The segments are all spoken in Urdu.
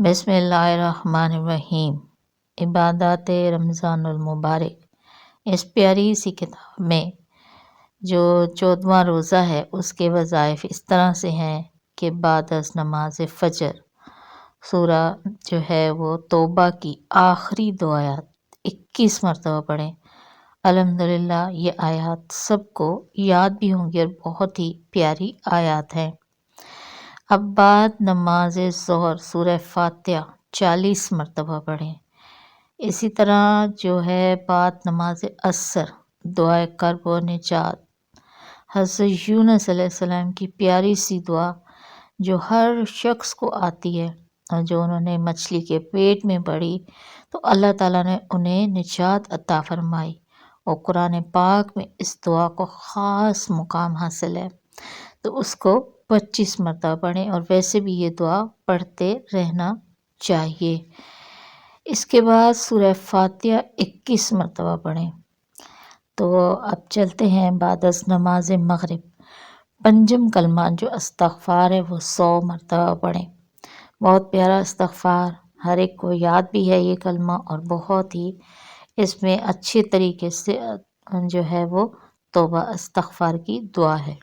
بسم اللہ الرحمن الرحیم۔ عبادات رمضان المبارک، اس پیاری سی کتاب میں جو 14واں روزہ ہے اس کے وظائف اس طرح سے ہیں کہ بعد از نماز فجر سورہ جو ہے وہ توبہ کی آخری 2 آیات 21 مرتبہ پڑھیں۔ الحمدللہ یہ آیات سب کو یاد بھی ہوں گی اور بہت ہی پیاری آیات ہیں۔ اب بعد نماز ظہر سورہ فاتحہ 40 مرتبہ پڑھیں۔ اسی طرح جو ہے بعد نماز عصر دعائے کرب و نجات، حضرت یونس علیہ السلام کی پیاری سی دعا جو ہر شخص کو آتی ہے، اور جو انہوں نے مچھلی کے پیٹ میں پڑھی تو اللہ تعالیٰ نے انہیں نجات عطا فرمائی، اور قرآن پاک میں اس دعا کو خاص مقام حاصل ہے، تو اس کو 25 مرتبہ پڑھیں، اور ویسے بھی یہ دعا پڑھتے رہنا چاہیے۔ اس کے بعد سورہ فاتحہ 21 مرتبہ پڑھیں۔ تو اب چلتے ہیں بعد از نماز مغرب پنجم کلمہ جو استغفار ہے وہ 100 مرتبہ پڑھیں۔ بہت پیارا استغفار، ہر ایک کو یاد بھی ہے یہ کلمہ، اور بہت ہی اس میں اچھے طریقے سے جو ہے وہ توبہ استغفار کی دعا ہے۔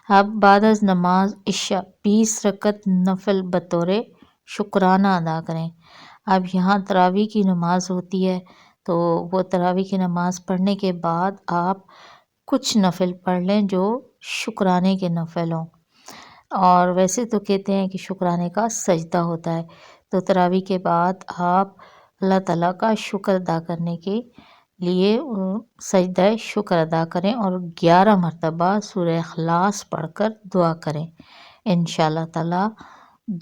اب بعد از نماز عشاء 20 رکعت نفل بطور شکرانہ ادا کریں۔ اب یہاں تراویح کی نماز ہوتی ہے، تو وہ تراویح کی نماز پڑھنے کے بعد آپ کچھ نفل پڑھ لیں جو شکرانے کے نفل ہوں، اور ویسے تو کہتے ہیں کہ شکرانے کا سجدہ ہوتا ہے، تو تراویح کے بعد آپ اللہ تعالیٰ کا شکر ادا کرنے کے لیے سجدہ شکر ادا کریں، اور 11 مرتبہ سورہ اخلاص پڑھ کر دعا کریں۔ انشاءاللہ تعالیٰ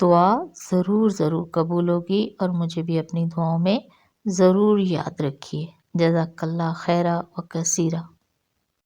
دعا ضرور قبول ہوگی، اور مجھے بھی اپنی دعاؤں میں ضرور یاد رکھیے۔ جزاک اللہ خیرہ و کثیرہ۔